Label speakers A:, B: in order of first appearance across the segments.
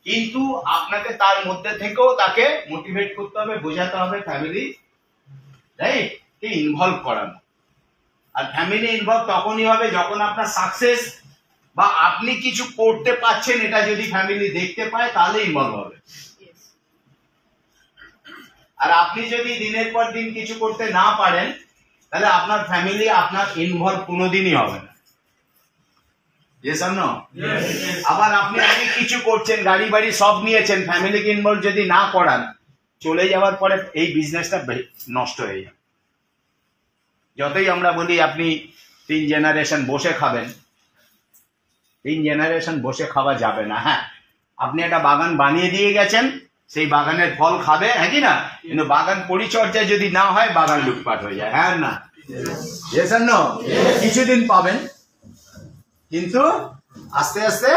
A: কিন্তু আপনাকে তার মধ্যে থেকেও তাকে মোটিভেট করতে হবে, বোঝাতে হবে, ফ্যামিলি রাইট কে ইনভলভ করানো। আর ফ্যামিলি ইনভলভ তখনই হবে যখন আপনার সাকসেস বা আপনি কিছু করতে পারছেন এটা যদি ফ্যামিলি দেখতে পায় তাহলে ইনভলভ হবে। আর আপনি যদি দিনের পর দিন কিছু করতে না পারেন তাহলে আপনার ফ্যামিলি আপনার ইনভলভ কোনোদিনই হবে না। আবার আপনি আগে কিছু করছেন, গাড়ি বাড়ি সব নিয়েছেন, ফ্যামিলিকে ইনভলভ যদি না করান, চলে যাওয়ার পরে এই বিজনেসটা নষ্ট হয়ে যাবে। যতই আমরা বলি আপনি 3 জেনারেশন বসে খাবেন, 3 জেনারেশন বসে খাওয়া যাবে না। হ্যাঁ, আপনি একটা বাগান বানিয়ে দিয়ে গেছেন, সেই বাগানের ফল খাবে, হ্যাঁ কি না? কিন্তু বাগান পরিচর্যা যদি না হয় বাগান লুটপাট হয়ে যায়। হ্যাঁ না? কিছুদিন পাবেন, কিন্তু আস্তে আস্তে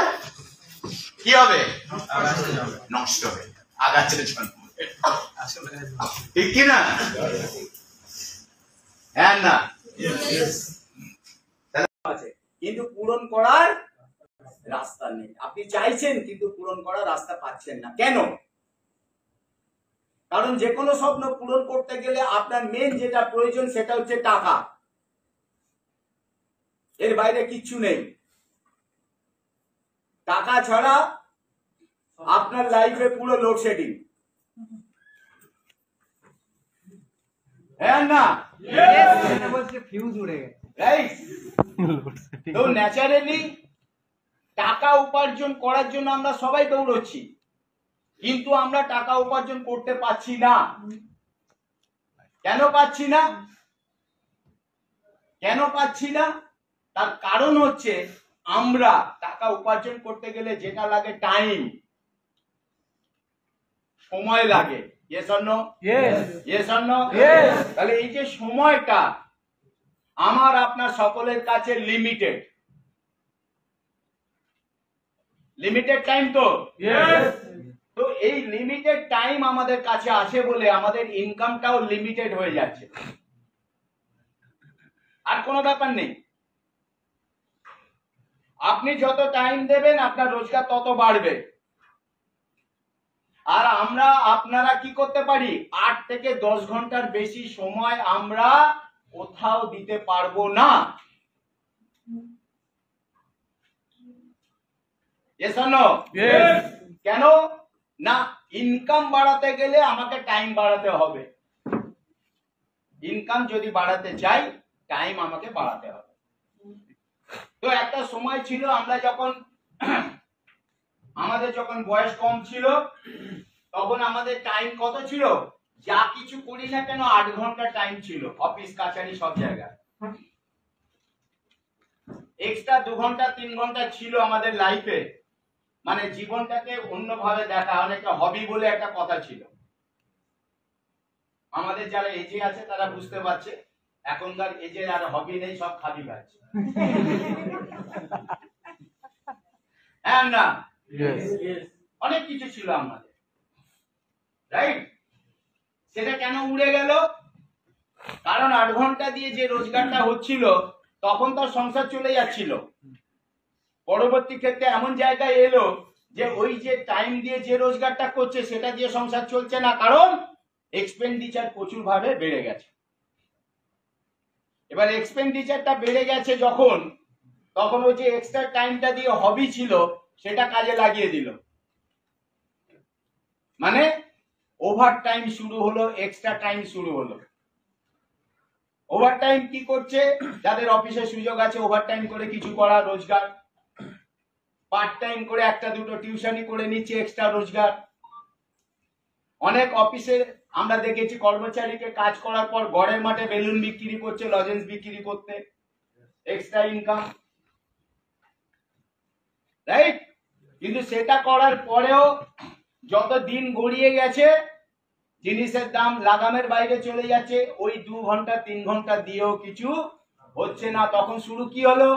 A: কি হবে? নষ্ট হবে, আগাছা জন্মবে, ঠিক কি না? হ্যাঁ না? কিন্তু পূরণ করার রাস্তা নেই। আপনি চাইছেন কিন্তু পূরণ করার রাস্তা পাচ্ছেন না। কেন? কারণ যে কোনো স্বপ্ন পূরণ করতে গেলে আপনার মেন যেটা প্রয়োজন সেটা হচ্ছে টাকা, এর বাইরে কিচ্ছু নেই। টাকা ছাড়া আপনার লাইফে পুরো লোডশেডিং। হ্যাঁ না?
B: ফিউজ উড়ে গেছে,
A: রাইট? তো ন্যাচারালি টাকা উপার্জন করার জন্য আমরা সবাই দৌড়চ্ছি, কিন্তু আমরা টাকা উপার্জন করতে পারছি না। কেন পাচ্ছি না? কেন পাচ্ছি না? তার কারণ হচ্ছে আমরা টাকা উপার্জন করতে গেলে যেটা লাগে টাইম, সময় লাগে। Yes or no? Yes or no? তাহলে এই যে সময়টা আমার আপনার সকলের কাছে লিমিটেড, লিমিটেড টাইম তো। তো এই লিমিটেড টাইম আমাদের কাছে আছে বলে আমাদের ইনকামটাও লিমিটেড হয়ে যাচ্ছে। আর কোনো ব্যাপার নেই, আপনি যত টাইম দেবেন আপনার রোজগার তত বাড়বে। আর আমরা আপনারা কি করতে পারি? 8 থেকে 10 ঘন্টার বেশি সময় আমরা কোথাও দিতে পারবো না। Yes or no? কেন না? ইনকাম বাড়াতে গেলে আমাকে টাইম বাড়াতে হবে। ইনকাম যদি বাড়াতে চাই টাইম আমাকে বাড়াতে হবে। তো একটা সময় ছিল আমরা যখন আমাদের যখন বয়স কম ছিল তখন আমাদের টাইম কত ছিল? যা কিছু করি না কেন 8 ঘন্টা টাইম ছিল, অফিস কাছারি সব জায়গায়। এক্সট্রা 2 ঘন্টা 3 ঘন্টা ছিল আমাদের লাইফে, মানে জীবনটাকে অন্যভাবে দেখা, অনেকটা হবি বলে একটা কথা ছিল। আমাদের যারা এজে আছে তারা বুঝতে পারছে, এখনকার এজে আর হবি নেই, সব খাবি খাচ্ছে। হ্যাঁ না? অনেক কিছু ছিল আমাদের, রাইট? সেটা কেন উড়ে গেল? কারণ 8 ঘন্টা দিয়ে যে রোজগারটা হচ্ছিল তখন তার সংসার চলে যাচ্ছিল। পরবর্তী ক্ষেত্রে এমন জায়গায় এলো যে ওই যে টাইম দিয়ে যে রোজগারটা করছে সেটা দিয়ে সংসার চলছে না, কারণ এক্সপেন্ডিচার প্রচুর ভাবে বেড়ে গেছে। এবার এক্সপেন্ডিচারটা বেড়ে গেছে যখন, তখন ওই যে এক্সট্রা টাইমটা দিয়ে হবি ছিল সেটা কাজে লাগিয়ে দিল, মানে ওভার টাইম শুরু হলো, এক্সট্রা টাইম শুরু হলো। ওভার টাইম কি করছে? যাদের অফিসে সুযোগ আছে ওভার টাইম করে কিছু করা, রোজগার। পার্ট টাইম করে 1-2 টিউশনি করে নিচ্ছে, এক্সট্রা রোজগার। অনেক অফিসে আমরা দেখেছি কর্মচারীকে কাজ করার পর ঘরের মাঠে বেলুন বিক্রি করছে, লজেন্স বিক্রি করতে, এক্সট্রা ইনকাম, রাইট? কিন্তু সেটা করার পরেও যত দিন গড়িয়ে গেছে জিনিসের দাম লাগামের বাইরে চলে যাচ্ছে, ওই 2 ঘন্টা 3 ঘন্টা দিয়েও কিছু হচ্ছে না। তখন শুরু কি হলো?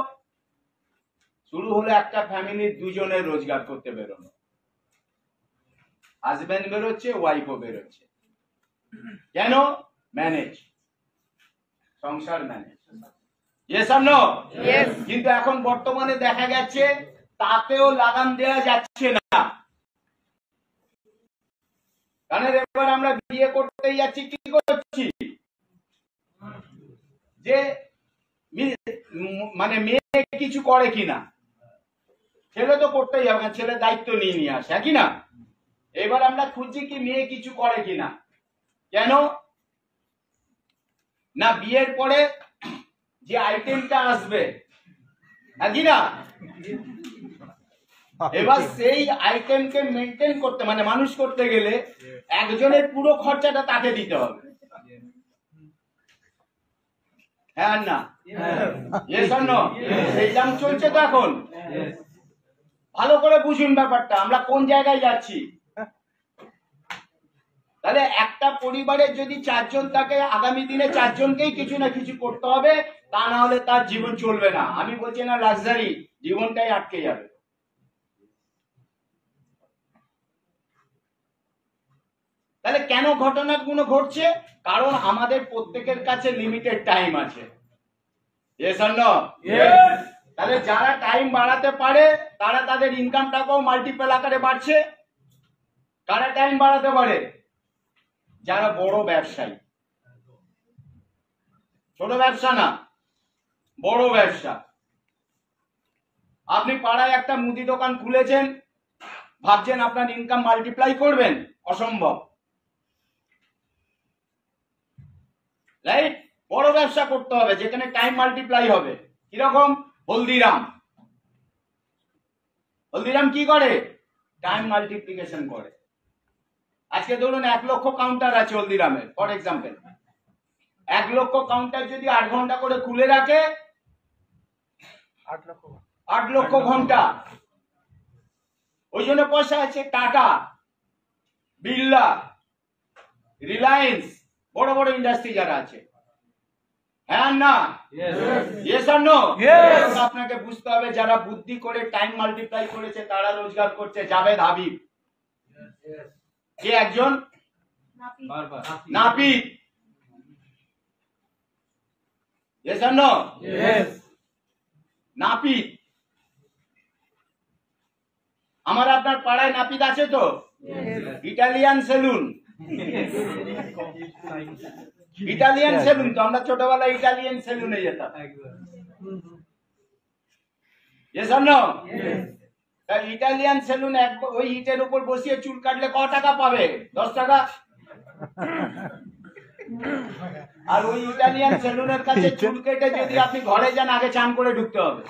A: শুরু হলো একটা ফ্যামিলির দুজনের রোজগার করতে বেরোনো। হাজবেন্ড বেরোচ্ছে, ওয়াইফও বেরোচ্ছে। কেন? ম্যানেজ, সংসার ম্যানেজ। Yes or no? কিন্তু এখন বর্তমানে দেখা গেছে তাতেও লাগাম দেওয়া যাচ্ছে না। কারণ এবার আমরা বিয়ে করতে যাচ্ছি, কি করছি, যে মানে মেয়ে কিছু করে কিনা, ছেলে তো করতেই হবে, ছেলে দায়িত্ব নিয়ে আসে, কি না? এবার আমরা খুঁজছি কি মেয়ে কিছু করে কিনা। কেন না, বিয়ের পরে যে আইটেমটা আসবে, কি না, এবার সেই আইটেমকে মেনটেন করতে মানে মানুষ করতে গেলে একজনের পুরো খরচাটা তাকে দিতে হবে, হ্যাঁ না? সেই দাম চলছে তো এখন। ভালো করে বুঝুন ব্যাপারটা, আমরা কোন জায়গায় যাচ্ছি। তাহলে একটা পরিবারের যদি 4 জন থাকে, আগামী দিনে 4 জনকেই কিছু না কিছু করতে হবে, তা না হলে তার জীবন চলবে না। আমি বলছি না লাক্সারি, জীবনটাই আটকে যাবে। তাহলে কেন ঘটনাগুলো ঘটছে? কারণ আমাদের প্রত্যেকের কাছে লিমিটেড টাইম আছে। তাহলে যারা টাইম বাড়াতে পারে তারা তাদের ইনকামটাকেও মাল্টিপল আকারে বাড়ছে। কারা টাইম বাড়াতে পারে? যারা বড় ব্যবসায়ী, ছোট ব্যবসা না, বড় ব্যবসা। আপনি পাড়ায় একটা মুদি দোকান খুলেছেন, ভাবছেন আপনার ইনকাম মাল্টিপ্লাই করবেন, অসম্ভব। রাইট? বড় ব্যবসা করতে হবে যেখানে টাইম মাল্টিপ্লাই হবে। কিরকম? হলদিরাম। হলদিরাম কি করে? টাইম মাল্টিপ্লিকেশন করে। আজকে ধরুন 1 লক্ষ কাউন্টার আছে হলদিরামের, ফর এক্সাম্পল। 1 লক্ষ কাউন্টার যদি 8 ঘন্টা করে খুলে রাখে, 8 লক্ষ ঘন্টা। ওই জন্য পয়সা আছে টাটা, বিড়লা, রিলায়েন্স, বড় বড় ইন্ডাস্ট্রি যারা আছে, হ্যাঁ না? Yes or no? আপনাকে বুঝতে হবে যারা বুদ্ধি করে টাইম মাল্টিপ্লাই করেছে তারা রোজগার করছে। জাভেদ হাবিব কে একজন নাপিত। Yes or no? নাপিত। আমার আপনার পাড়ায় নাপিত আছে তো? ইটালিয়ান সেলুন, ইটালিয়ান সেলুন তো আমরা ছোটবেলায় ইটালিয়ান সেলুনে যেতাম। Yes or no? Italian salon ওই ইটের উপর বসিয়ে চুল কাটলে ক টাকা পাবে? 10 টাকা। আর ওই ইটালিয়ান সেলুনের কাছে চুল কেটে যদি আপনি ঘরে যান, আগে চান করে ঢুকতে হবে।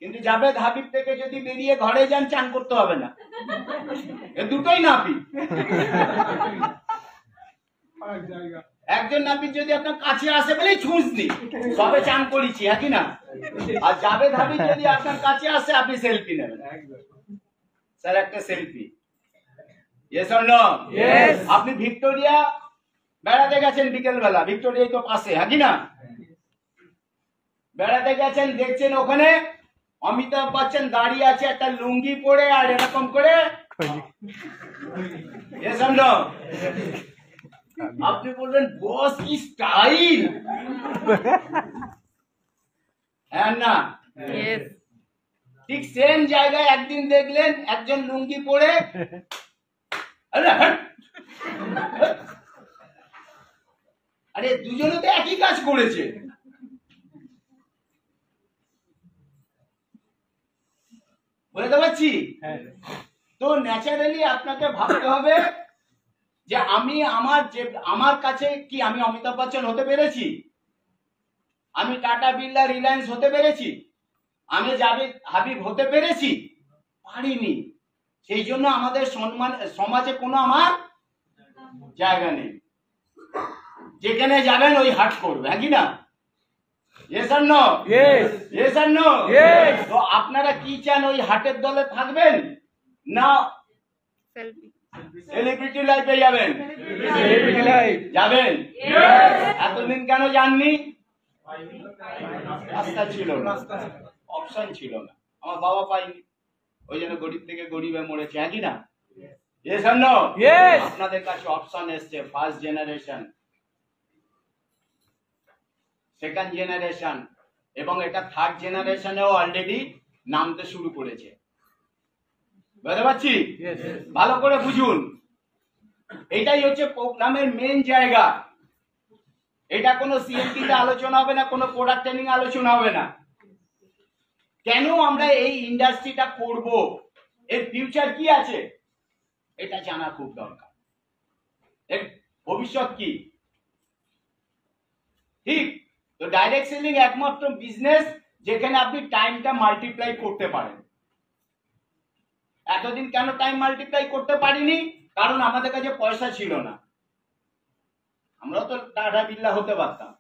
A: কিন্তু জাভেদ হাবিব থেকে যদি বেরিয়ে ঘরে যান, চান করতে হবে না। এ দুটোই নাপিত। একজন নাপিত যদি আপনার কাছে আসে বলে ছুঁচ দি, সবে চান করেছি, হ্যাঁ কি না? আর জাভেদ হাবিব যদি আপনার কাছে আসে, আপনি সেলফি নেবেন। স্যার একটা সেলফি। Yes or no? আপনি ভিক্টোরিয়া বেড়াতে গেছেন বিকেল বেলা, ভিক্টোরিয়া তো পাশে, হ্যাঁ কি না? বেড়াতে গেছেন, দেখছেন ওখানে অমিতাভ বচ্চন দাঁড়িয়ে আছে একটা লুঙ্গি পরে আর এরকম করে। Yes or no? আপনি বলবেন বস কি স্টাইল, হ্যাঁ না? ঠিক সেম জায়গায় একদিন দেখলেন একজন লুঙ্গি পরে, আরে দুজনে তো একই কাজ করেছে। বুঝতে পারছি? তো ন্যাচারালি আপনাকে ভাবতে হবে যে আমি আমার কাছে কি আমি অমিতাভ বচ্চন হতে পেরেছি? আমি টাটা, বিড়লা, রিলায়েন্স হতে পেরেছি? আমি জাভেদ হাবিব হতে পেরেছি? পারিনি। সেই জন্য আমাদের সমাজে কোনো আমার জায়গা নেই। যেখানে যাবেন ওই হাট করবে, হ্যাঁ কি না? Yes or no? Yes or no? তো আপনারা কি চান? ওই হাটের দলে থাকবেন না সেলিব্রিটি লাইফে যাবেন? যাবেন। এতদিন কেন যাননি? রাস্তা ছিল না, অপশন ছিল না। আমার বাবা পাইনি, ওই জন্য গরিব থেকে গরিবে মরেছে, হ্যাঁ কি না? Yes or no? আপনাদের কাছে অপশন এসছে, ফার্স্ট জেনারেশন, সেকেন্ড জেনারেশন, এবং এটা থার্ড জেনারেশনেও অলরেডি নামতে শুরু করেছে। বুঝতে পারছি? ভালো করে বুঝুন। এটাই হচ্ছে প্রোগ্রামের মেন জায়গা। এটা কোনো সিএমপি তে আলোচনা হবে না, কোনো প্রোডাক্ট ট্রেনিং আলোচনা হবে না। কেন আমরা এই ইন্ডাস্ট্রিটা করব, এর ফিউচার কি আছে, এটা জানা খুব দরকার। এর ভবিষ্যৎ কি, ঠিক? তো ডাইরেক্ট সেলিং একমাত্র বিজনেস যেখানে আপনি টাইমটা মাল্টিপ্লাই করতে পারেন। এতদিন কেন টাইম মাল্টিপ্লাই করতে পারিনি? কারণ আমাদের কাছে পয়সা ছিল না। আমরা তো টাটা বিড়লা হতে পারতাম,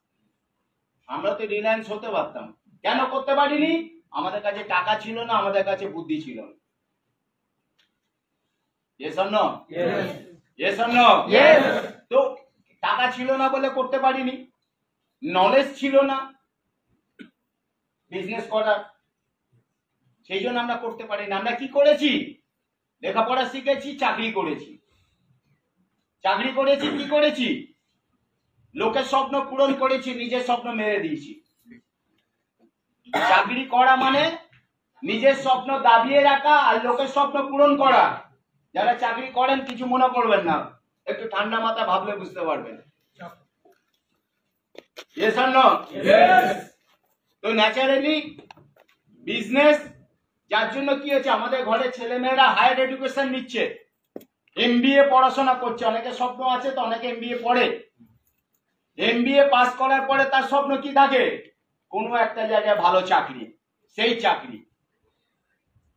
A: আমরা তো রিলায়েন্স হতে পারতাম। কেন করতে পারিনি? আমাদের কাছে টাকা ছিল না, আমাদের কাছে বুদ্ধি ছিল না। Yes or no? Yes or no? তো টাকা ছিল না বলে করতে পারিনি, নলেজ ছিল না বিজনেস করার, সেই জন্য আমরা করতে পারিনি। আমরা কি করেছি? লেখাপড়া শিখেছি, চাকরি করেছি। চাকরি করেছি, কি করেছি? লোকের স্বপ্ন পূরণ করেছি, নিজের স্বপ্ন মেরে দিয়েছি। চাকরি করা মানে নিজের স্বপ্ন দাবিয়ে রাখা আর লোকের স্বপ্ন পূরণ করা। যারা চাকরি করেন কিছু মনে করবেন না, একটু ঠান্ডা মাথা ভাবলে বুঝতে পারবেন। Yes or no? তো ন্যাচারালি বিজনেস, যার জন্য কি হচ্ছে, আমাদের ঘরে ছেলে মেয়েরা হায়ার এডুকেশন নিচ্ছে, এমবিএ পড়াশোনা করছে। অনেকের স্বপ্ন আছে তো, অনেকে এমবিএ পড়ে। এমবিএ পাস করার পরে তার স্বপ্ন কি থাকে? কোনো একটা জায়গায় ভালো চাকরি, সেই চাকরি,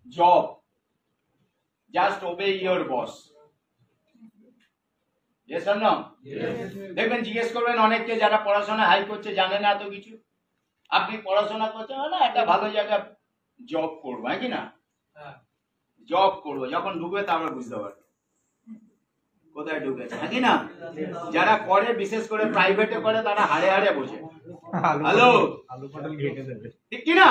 A: job, just obey your boss. Yes or no? দেখবেন, জিজ্ঞেস করবেন অনেককে যারা পড়াশোনা হাই করছে, জানে না এত কিছু। আপনি পড়াশোনা করছেন না, একটা ভালো জায়গায় জব করবো, হ্যাঁ কি না? জব করবো, যখন ঢুকবে তারপর বুঝতে পারবে কোথায় ঢুকেছে, হ্যাঁ কি না? যারা করে, বিশেষ করে প্রাইভেটে করে, তারা হাড়ে হাড়ে বোঝে। হ্যালো, ঠিক কি না?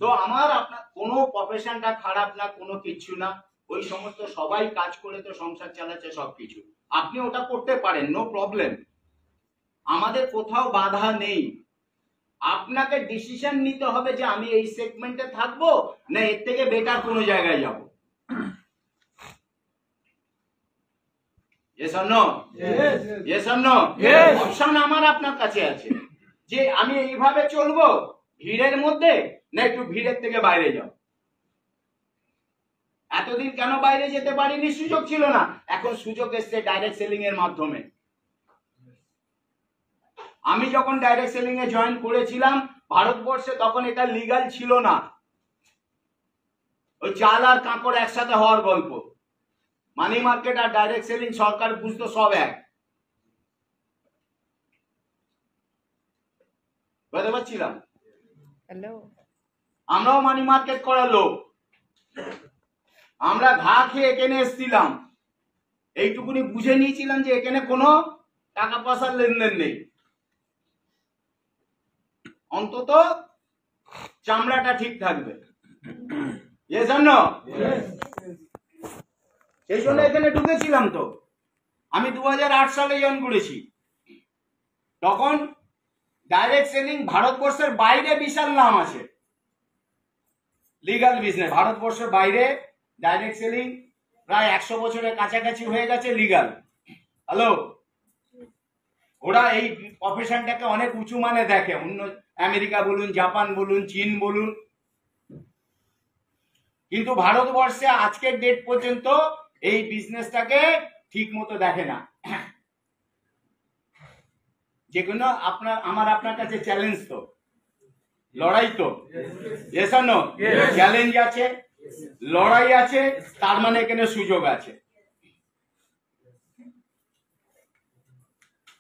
A: তো আমার আপনার কোনো প্রফেশনটা খারাপ না, কোনো কিছু না। ওই সমস্ত সবাই কাজ করে তো সংসার চালাচ্ছে, সবকিছু। আপনি ওটা করতে পারেন, নো প্রবলেম। আমাদের কোথাও বাধা নেই। আপনাকে ডিসিশন নিতে হবে যে আমি এই সেগমেন্টে থাকবো না এর থেকে বেটার কোনো জায়গায় যাব। Yes or no? Yes or no? Option আমার আপনার কাছে আছে যে আমি এইভাবে চলবো ভিড়ের মধ্যে, না একটু ভিড়ের থেকে বাইরে যাও। এতদিন কেন বাইরে যেতে পারিনি? সুযোগ ছিল না। এখন সুযোগ এসছে ডাইরেক্ট সেলিং এর মাধ্যমে। আমি যখন ডাইরেক্ট সেলিং এ জয়েন করেছিলাম ভারতবর্ষে, তখন এটা লিগ্যাল ছিল না। ওই চাল আর কাঁকড় একসাথে হওয়ার গল্প। মানি মার্কেট আর ডাইরেক্ট সেলিং সরকার বুঝতো সব এক। বুঝতে পারছিলাম? আমরাও মানি মার্কেট করার লোক, আমরা ঘা খেয়ে এখানে এসেছিলাম, এইটুকুনি বুঝে নিয়েছিলাম যে এখানে কোনো টাকা পয়সার লেনদেন নেই, অন্তত চামড়াটা ঠিক থাকবে। Yes or no? সেই জন্য এখানে ঢুকেছিলাম। তো আমি 2008 সালে জয়েন করেছি। তখন ডাইরেক্ট সেলিং ভারতবর্ষের বাইরে বিশাল নাম আছে, লিগ্যাল বিজনেস। ভারতবর্ষের বাইরে ডাইরেক্ট সেলিং প্রায় 100 বছরের কাছাকাছি হয়ে গেছে লিগ্যাল। হ্যালো, ওরা এই প্রফেশনটাকে অনেক উঁচু মানে দেখে। অন্য আমেরিকা বলুন, জাপান বলুন, চীন বলুন, কিন্তু ভারতবর্ষে আজকের ডেট পর্যন্ত এই বিজনেসটাকে ঠিক মতো দেখে না। যেগুলো আমার আপনার কাছে চ্যালেঞ্জ, তো লড়াই তো। Yes or no? চ্যালেঞ্জ আছে, লড়াই আছে, তার মানে এখানে সুযোগ আছে।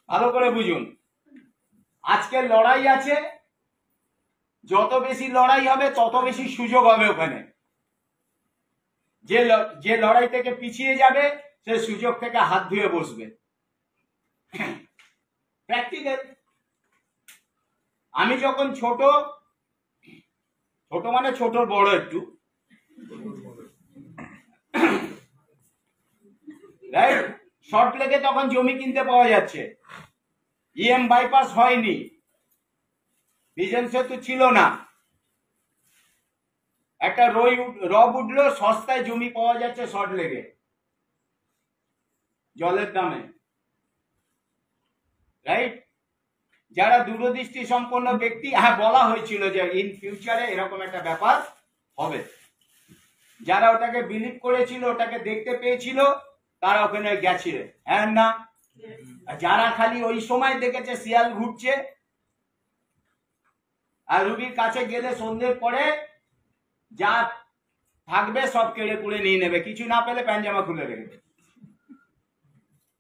A: ভালো করে বুঝুন, আজকে লড়াই আছে, যত বেশি লড়াই হবে তত বেশি সুযোগ হবে ওখানে। যে লড়াই থেকে পিছিয়ে যাবে সে সুযোগ থেকে হাত ধুয়ে বসবে। প্র্যাকটিক্যাল। আমি যখন ছোট মানে ছোট বড় একটু, রাইট? শর্ট লেগে তখন জমি কিনতে পাওয়া যাচ্ছে, ইএম বাইপাস হয়নি, বিজন সেতু ছিল না, একটা রব উঠলো, সস্তায় জমি পাওয়া যাচ্ছে শর্ট লেগে। জলের দামে, রাইট? যারা দূরদৃষ্টি সম্পন্ন ব্যক্তি, হ্যাঁ বলা হয়েছিল যে ইন ফিউচারে এরকম একটা ব্যাপার হবে, যারা ওটাকে বিলিভ করেছিল, ওটাকে দেখতে পেয়েছিল, তারা ওখানে গেছিল, হ্যাঁ না? যারা খালি ওই সময় দেখেছে শিয়াল ঘুরছে, আর রুগীর কাছে গেলে সন্ধ্যের পরে যা থাকবে সব কেড়ে কুড়ে নিয়ে নেবে, কিছু না পেলে প্যান্জামা খুলে রেখে,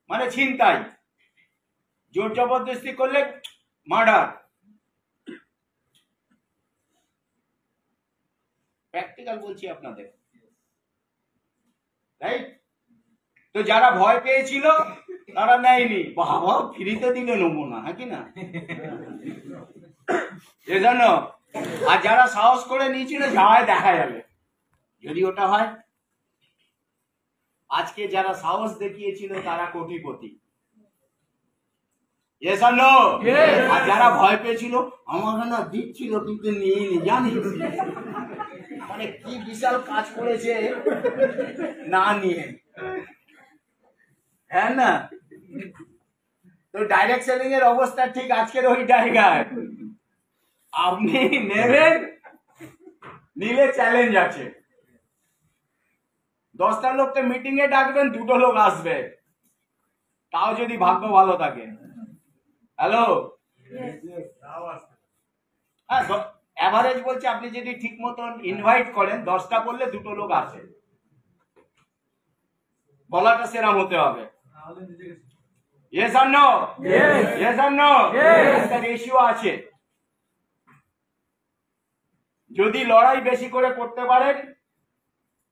A: মানে ছিনতাই, জোর জবরদস্তি করলে মার্ডার। প্র্যাকটিক্যাল বলছি আপনাদের, রাইট? তো যারা ভয় পেয়েছিল তারা নেয়নি, বাবা ফ্রিতে দিলে নেবো না, হ্যাঁ কি না? এজন্য আর যারা সাহস করে নিয়েছিল যাওয়ায় দেখা যাবে যদি ওটা হয়। আজকে যারা সাহস দেখিয়েছিল তারা কোটিপতি, yes or no? আর যারা ভয় পেয়েছিল আমার না দিচ্ছিল কিন্তু নিইনি, জানি মানে কি বিশাল কাজ করেছে না নিয়ে, হ্যাঁ না? তো ডাইরেক্ট সেলিং এর অবস্থা ঠিক আজকের ওই জায়গায়, আপনি নেবেন, নিলে চ্যালেঞ্জ আছে, 10টা লোককে মিটিং এ ডাকবেন, 2টো লোক আসবে, তাও যদি ভাগ্য ভালো থাকে। হ্যালো, হ্যাঁ অ্যাভারেজ বলছে, আপনি যদি ঠিক মতন ইনভাইট করেন 10টা করলে 2টো লোক আসে, বলাটা সেরাম হতে হবে। yes or no? yes or no? একটা রেশিও আছে, যদি লড়াই বেশি করে করতে পারেন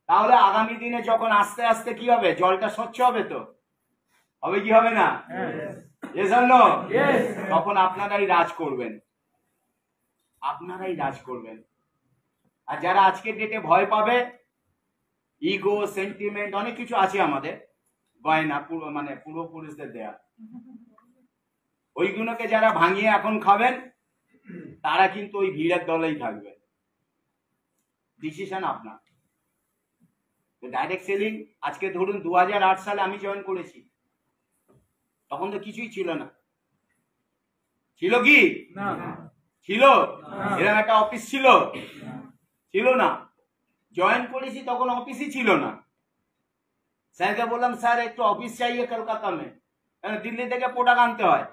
A: তাহলে আগামী দিনে যখন আস্তে আস্তে কি হবে, জলটা স্বচ্ছ হবে, তো হবে কি হবে না? yes or no? তখন আপনারাই রাজ করবেন, আপনারাই রাজ করবেন। আর যারা আজকের ডেটে ভয় পাবে, ইগো, সেন্টিমেন্ট, অনেক কিছু আছে আমাদের গয়না, মানে পূর্বপুরুষদের দেয়া, ওইগুলোকে যারা ভাঙিয়ে এখন খাবেন তারা কিন্তু ওই ভিড়ের দলেই থাকবে। ডিসিশন আপনার। ডাইরেক্ট সেলিং আজকে ধরুন 2008 সালে আমি জয়েন করেছি, তখন তো কিছুই ছিল না, ছিল কি না? ছিল? এরকম একটা অফিস ছিল? ছিল না। জয়েন করেছি তখন অফিসই ছিল না। স্যারকে বললাম স্যার একটু অফিস চাইয়ে কলকাতা মে, দিল্লি থেকে প্রোডাক্ট আনতে হয়,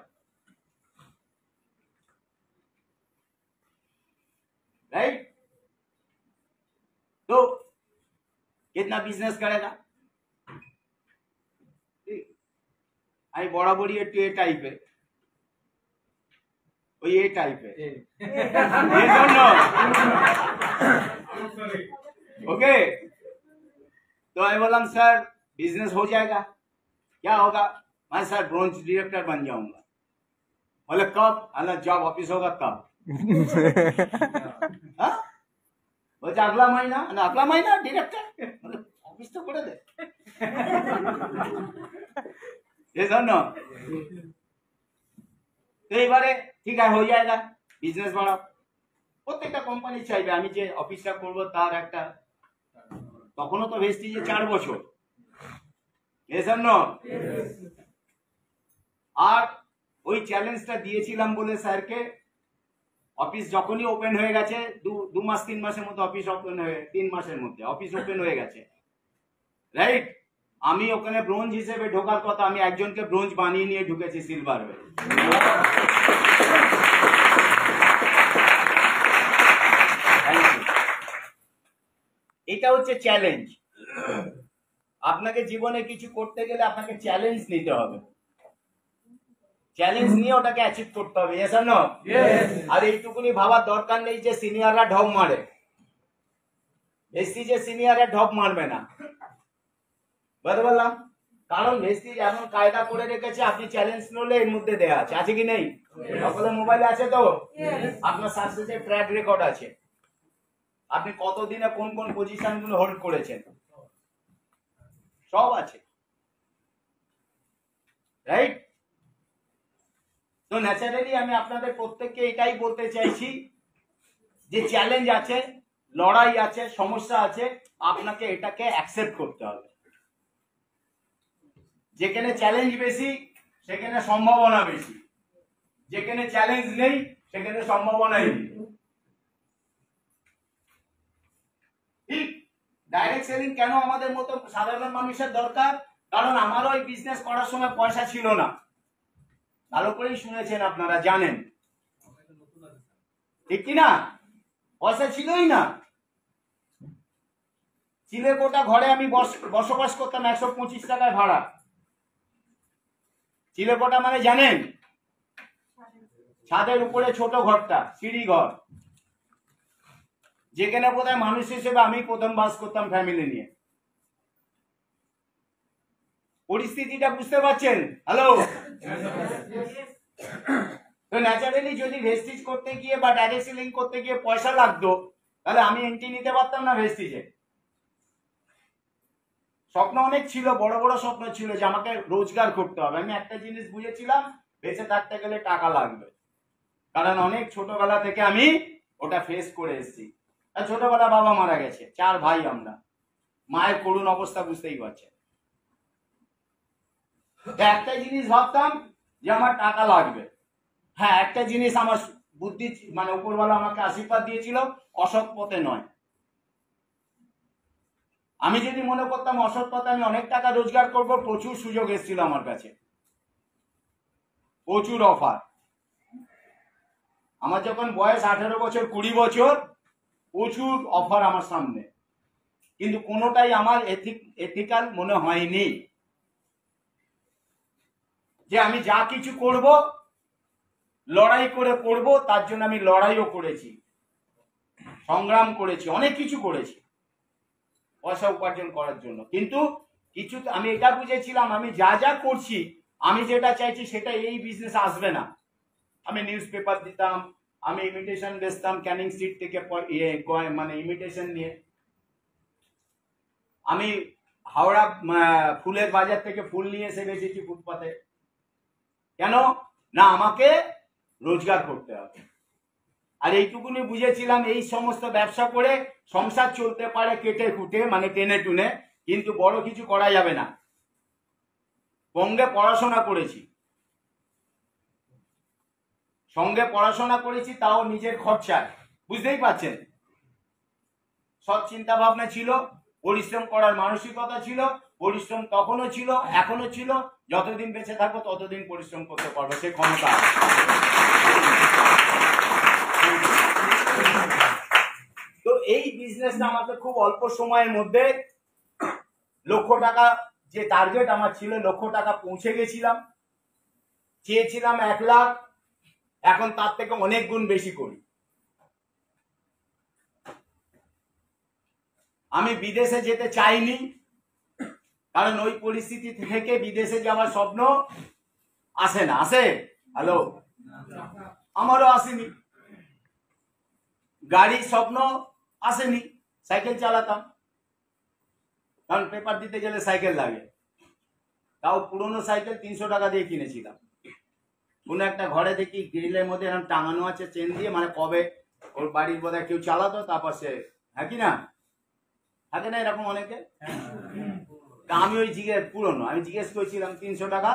A: राइट? तो कितना बिजनेस करेगा? आई बराबरी একটু এ টাইপের, ওই এ টাইপের, এই জন্য ओके। तो मैं बोला सर बिजनेस हो जाएगा, क्या होगा? मैं सर ब्रांच डायरेक्टर बन जाऊंगा। बोले कब? अल्लाह जॉब ऑफिस होगा तब। বলছে আগলা মাইনা, আগলা মাইনা ডিরেক্টর, অফিস তো করে দে, এজন্য তো এবারে ঠিক আছে হয়ে যায়গা, বিজনেস বাড়াও। প্রত্যেকটা কোম্পানি চাইবে আমি যে অফিসটা করব তার একটা, তখনও তো ভেস্টিজে 4 বছর, এজন্য আর ওই চ্যালেঞ্জটা দিয়েছিলাম বলে স্যারকে, অফিস যখনই ওপেন হয়ে গেছে 2 মাস 3 মাসের মধ্যে অফিস ওপেন হয়ে, 3 মাসের মধ্যে অফিস ওপেন হয়ে গেছে, রাইট? আমি ওখানে ব্রোঞ্জ হিসেবে ঢোকার কথা, আমি একজনকে ব্রোঞ্জ বানিয়ে নিয়ে ঢুকেছি সিলভার হয়ে। এটা হচ্ছে চ্যালেঞ্জ। আপনাকে জীবনে কিছু করতে গেলে আপনাকে চ্যালেঞ্জ নিতে হবে, চ্যালেঞ্জ নিয়ে ওটাকে অ্যাচিভ করতে হবে, yes or no? আর এইটুকুনি ভাবার দরকার নেই যে সিনিয়ররা ঢপ মারে, ভেস্টিজে সিনিয়ররা ঢপ মারবে না, বুঝতে পারলাম? কারণ ভেস্টিজ এমন কায়দা করে রেখেছে, আপনি চ্যালেঞ্জ নিলে এর মধ্যে দেয়া আছে, আছে কি নেই? সকলের মোবাইলে আছে তো, আপনার সাকসেসের ট্র্যাক রেকর্ড আছে, আপনি কতদিনে কোন কোন পজিশন গুলো হোল্ড করেছেন, সব আছে, রাইট? তো ন্যাচারালি আমি আপনাদের প্রত্যেককে এটাই বলতে চাইছি যে চ্যালেঞ্জ আছে, লড়াই আছে, সমস্যা আছে, আপনাকে এটাকে অ্যাকসেপ্ট করতে হবে। যেখানে চ্যালেঞ্জ বেশি সেখানে সম্ভাবনা বেশি, যেখানে চ্যালেঞ্জ নেই সেখানে সম্ভাবনাই নেই। ঠিক ডাইরেক্ট সেলিং কেন আমাদের মতো সাধারণ মানুষের দরকার? কারণ আমারও এই বিজনেস করার সময় পয়সা ছিল না, ভালো করেই শুনেছেন, আপনারা জানেন, ঠিক কি না? পয়সা ছিলই না। চিলেকোটা ঘরে আমি বসবাস করতাম 125 টাকায় ভাড়া। চিলেকোটা মানে জানেন? ছাদের উপরে ছোট ঘরটা, সিঁড়ি ঘর, যেখানে বোধহয় মানুষ হিসেবে আমি প্রথম বাস করতাম ফ্যামিলি নিয়ে। পরিস্থিতিটা বুঝতে পারছেন? হ্যালো। তো ন্যাচারালি যদি ভেস্টিজ করতে গিয়ে বা ডাইরেক্ট সেলিং করতে গিয়ে পয়সা লাগতো, তাহলে আমি এন্ট্রি নিতে পারতাম না ভেস্টিজে। স্বপ্ন অনেক ছিল, বড় বড় স্বপ্ন ছিল যে আমাকে রোজগার করতে হবে। আমি একটা জিনিস বুঝেছিলাম, বেঁচে থাকতে গেলে টাকা লাগবে, কারণ অনেক ছোটবেলা থেকে আমি ওটা ফেস করে এসেছি। ছোটবেলা বাবা মারা গেছে, 4 ভাই আমরা, মায়ের করুণ অবস্থা বুঝতেই পারছেন। একটা জিনিস ভাবতাম যে আমার টাকা লাগবে। হ্যাঁ, একটা জিনিস আমার বুদ্ধি মানে উপরওয়ালা আমাকে আশীর্বাদ দিয়েছিল, অসৎ পথে নয়। আমি যদি মনে করতাম অসৎ পথে আমি অনেক টাকা রোজগার করব, প্রচুর সুযোগ এসেছিল আমার কাছে, প্রচুর অফার। আমার যখন বয়স 18 বছর 20 বছর, প্রচুর অফার আমার সামনে, কিন্তু কোনোটাই আমার এথিক্যাল মনে হয়নি। যে আমি যা কিছু করব লড়াই করে করব, তার জন্য আমি লড়াইও করেছি, সংগ্রাম করেছি, অনেক কিছু করেছি পয়সা উপার্জন করার জন্য। কিন্তু কিছু আমি এটা বুঝেছিলাম, আমি যা যা করছি, আমি যেটা চাইছি সেটা এই বিজনেস আসবে না। আমি নিউজ পেপার দিতাম, আমি ইমিটেশন বেচতাম ক্যানিং স্ট্রিট থেকে, মানে ইমিটেশন নিয়ে। আমি হাওড়া ফুলের বাজার থেকে ফুল নিয়ে এসে বেচেছি ফুটপাতে। কেন না? আমাকে রোজগার করতে হবে। আর এইটুকুনি বুঝেছিলাম, এই সমস্ত ব্যবসা করে সংসার চলতে পারে কেটে কুটে, মানে টেনে টুনে, কিন্তু বড় কিছু করা যাবে না। সঙ্গে পড়াশোনা করেছি, তাও নিজের খরচায়, বুঝতেই পারছেন। সৎ চিন্তা ভাবনা ছিল, পরিশ্রম করার মানসিকতা ছিল, পরিশ্রম তখনও ছিল, এখনো ছিল, যতদিন বেঁচে থাকবো ততদিন পরিশ্রম করতে পারবো, সে ক্ষমতা। তো এই বিজনেসটা আমাকে খুব অল্প সময়ের মধ্যে লক্ষ টাকা, যে টার্গেট আমার ছিল, লক্ষ টাকা পৌঁছে গেছিলাম। চেয়েছিলাম 1 লাখ, এখন তার থেকে অনেক গুণ বেশি করি। আমি বিদেশে যেতে চাইনি, কারণ ওই পরিস্থিতি থেকে বিদেশে যাওয়ার স্বপ্ন আসে না। আসে? হ্যালো, আমারও আসেনি। গাড়ির স্বপ্ন আসেনি, সাইকেল চালাতাম, কারণ পেপার দিতে গেলে সাইকেল লাগে, তাও পুরনো সাইকেল 300 টাকা দিয়ে কিনেছিলাম। কোনো একটা ঘরে দেখি গ্রিলের মধ্যে এরকম টাঙানো আছে চেন দিয়ে, মানে কবে ওর বাড়ির বোধহয় কেউ চালাতো, তারপর সে, হ্যাঁ কি না, থাকে না এরকম অনেকে। আমি ওই পুরনো, আমি জিজ্ঞেস করেছিলাম 300 টাকা,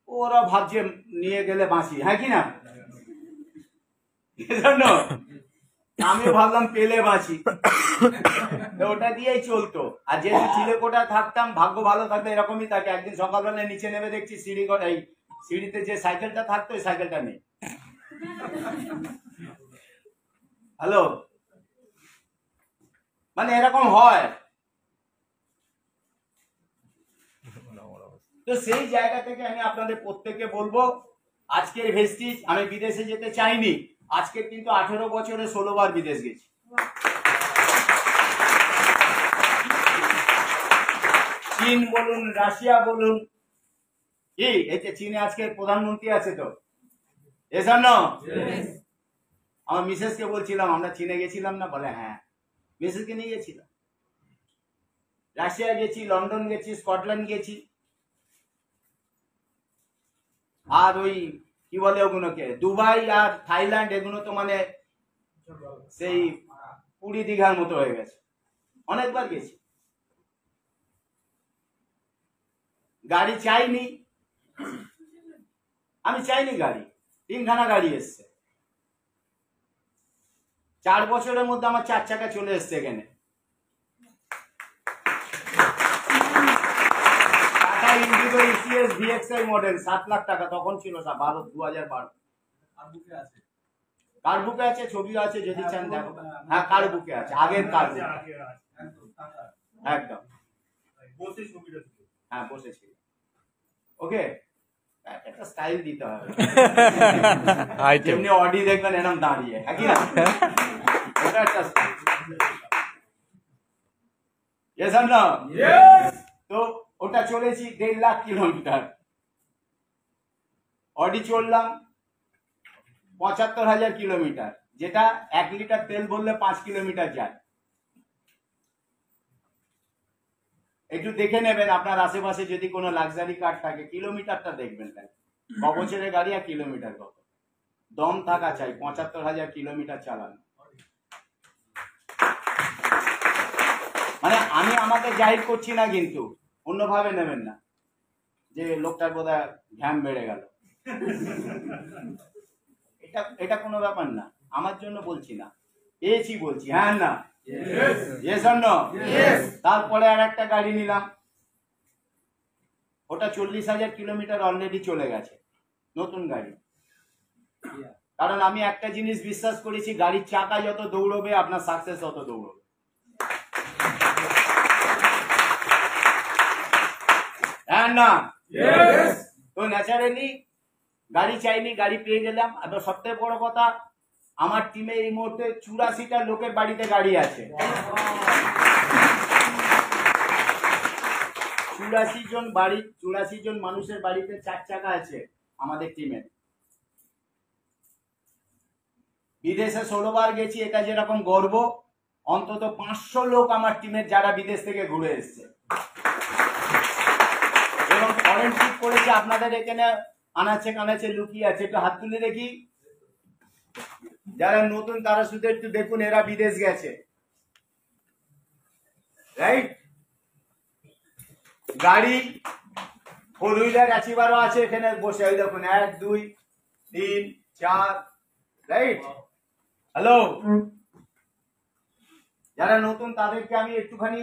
A: ওরা ভাবছে নিয়ে গেলে বাঁচি, হ্যাঁ কি না, আমিও ভাবলাম পেলে বাঁচি, ওটা দিয়েই চলতো। আর যেহেতু চিলেকোটা থাকতাম, ভাগ্য ভালো থাকতো, এরকমই থাকে। একদিন সকালবেলা নিচে নেমে দেখছি সিঁড়িতে যে সাইকেলটা থাকতো, ওই সাইকেলটা নেই। হ্যালো, মানে এরকম হয়। তো সেই জায়গা থেকে আমি আপনাদের প্রত্যেককে বলবো, আজকের ভেস্টিজ, আমি বিদেশে যেতে চাইনি। আজকে কিন্তু 18 বছরে 16 বার বিদেশ গেছি। চীন বলুন, রাশিয়া বলুন, কি এই যে চীনে আজকে প্রধানমন্ত্রী আছে, তো এসব না। আমার মিসেসকে বলছিলাম আমরা চীনে গেছিলাম না, বলে হ্যাঁ, মিসেসকে নিয়ে গেছিলাম। রাশিয়া গেছি, লন্ডন গেছি, স্কটল্যান্ড গেছি, আর ওই কি বলে ওগুলোকে, দুবাই আর থাইল্যান্ড, এগুলো তো মানে সেই পুরী দীঘার মতো হয়ে গেছে, অনেকবার গেছি। গাড়ি চাইনি, আমি চাইনি গাড়ি, 3খানা গাড়ি এসছে। 4 বছরের মধ্যে আমার 4 চাকা চলে এসছে এখানে। Tata Indigo ECS VXI model 7 lakh টাকা তখন ছিল, 2012। কার বুকে আছে, ছবি আছে, যদি চান দেখো। হ্যাঁ কার বুকে আছে, আগের কার বুকে। একদম হ্যাঁ বসেছিল। ওকে, একটা স্টাইল দিতে হবে, যেমনি অডি দেখবেন এরকম দাঁড়িয়ে, হ্যাঁ কি না? ওটা একটা স্টাইল। ইয়েস আর নো? তো ওটা চলেছি 1.5 লাখ কিলোমিটার। অডি চললাম 75,000 কিলোমিটার, যেটা 1 লিটার তেল ভরলে 5 কিলোমিটার যায়। একটু দেখে নেবেন আপনার আশেপাশে যদি কোনো লাক্সারি কার থাকে, কিলোমিটারটা দেখবেন, ক বছরের গাড়ি আর কিলোমিটার কত। দম থাকা চাই 75,000 কিলোমিটার চালানো। মানে আমি আমাকে জাহির করছি না, কিন্তু অন্যভাবে নেবেন না যে লোকটার বোধহয় ঘ্যাম বেড়ে গেল। এটা কোনো ব্যাপার না, আমার জন্য বলছি না, পেয়েছি বলছি। হ্যাঁ না? Yes or no? তারপরে আর একটা গাড়ি নিলাম, ওটা 40,000 কিলোমিটার অলরেডি চলে গেছে, নতুন গাড়ি। কারণ আমি একটা জিনিস বিশ্বাস করেছি, গাড়ির চাকা যত দৌড়বে আপনার সাকসেস তত দৌড়বে। হ্যাঁ না? তো ন্যাচারালি গাড়ি চাইনি, গাড়ি পেয়ে গেলাম। আর সবথেকে বড় কথা, আমার টিমে এই মুহূর্তে 84টা লোকের বাড়িতে গাড়ি আছে। 84 জন মানুষের বাড়িতে 4 চাকা আছে আমাদের টিমে। বিদেশে 16 বার গেছি, এটা যেরকম গর্ব, অন্তত 500 লোক আমার টিমের যারা বিদেশ থেকে ঘুরে এসছে। এবং ফরেন ট্রিপ করেছে আপনাদের এখানে আনাচে কানাচে লুকিয়ে আছে, একটু হাত তুলে দেখি। যারা নতুন তারা শুধু একটু দেখুন, এরা বিদেশ গেছে, রাইট? গাড়ি 4 হুইলার অ্যাচিভারও আছে এখানে বসে, ওই দেখুন 1 2 3 4, রাইট? হ্যালো, যারা নতুন তাদেরকে আমি একটুখানি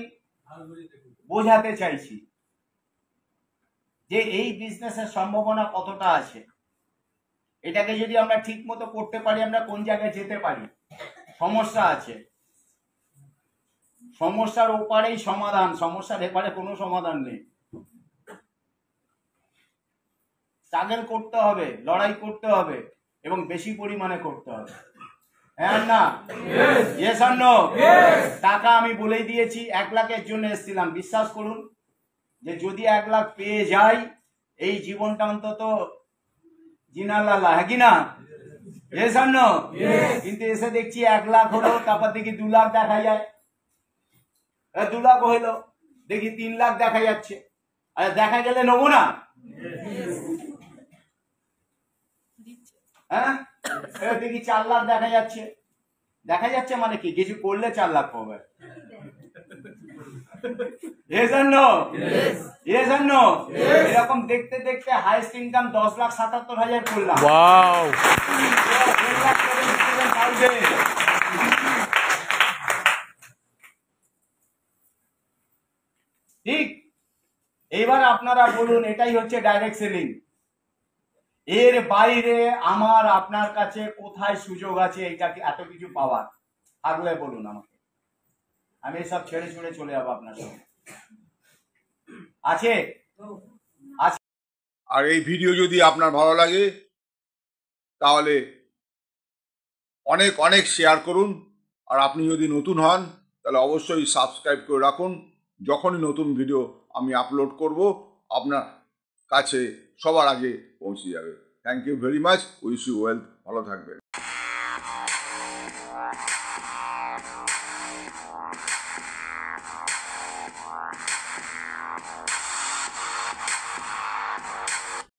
A: বোঝাতে চাইছি যে এই বিজনেসের সম্ভাবনা কতটা আছে। এটাকে যদি আমরা ঠিক মতো করতে পারি, আমরা কোন জায়গায় যেতে পারি। সমস্যা আছে, সমস্যার ওপারেই সমাধান, সমস্যার এপারে কোনো সমাধান নেই। স্ট্রাগল করতে হবে, লড়াই করতে হবে, এবং বেশি পরিমাণে করতে হবে। হ্যাঁ না? Yes or no? টাকা আমি বলেই দিয়েছি, 1 লাখের জন্য এসেছিলাম। বিশ্বাস করুন যে যদি 1 লাখ পেয়ে যাই, এই জীবনটা অন্তত জিনালালা, হ্যাঁ কি না? Yes or no? কিন্তু এসে দেখছি 1 লাখ হলো, তারপর দেখি 2 লাখ দেখা যায়, 2 লাখ হইলো, দেখি 3 লাখ দেখা যাচ্ছে। আর দেখা গেলে নেবো না? হ্যাঁ, দেখি 4 লাখ দেখা যাচ্ছে। দেখা যাচ্ছে মানে কি, কিছু করলে 4 লাখ পাবে। এরকম দেখতে দেখতে হাইস্ট ইনকাম 10,77,000 করলাম। ঠিক, এবার আপনারা বলুন, এটাই হচ্ছে ডাইরেক্ট সেলিং। এর বাইরে আমার আপনার কাছে কোথায় সুযোগ আছে এইটাকে এত কিছু পাওয়ার? থাকলে বলুন আমাকে, আমি সব ছেড়ে ছুড়ে চলে যাবো আপনার সঙ্গে। আছে?
C: আর এই ভিডিও যদি আপনার ভালো লাগে তাহলে অনেক অনেক শেয়ার করুন। আর আপনি যদি নতুন হন তাহলে অবশ্যই সাবস্ক্রাইব করে রাখুন। যখনই নতুন ভিডিও আমি আপলোড করব আপনার কাছে সবার আগে পৌঁছে যাবে। Thank you very much, wish you wealth, ভালো থাকবেন।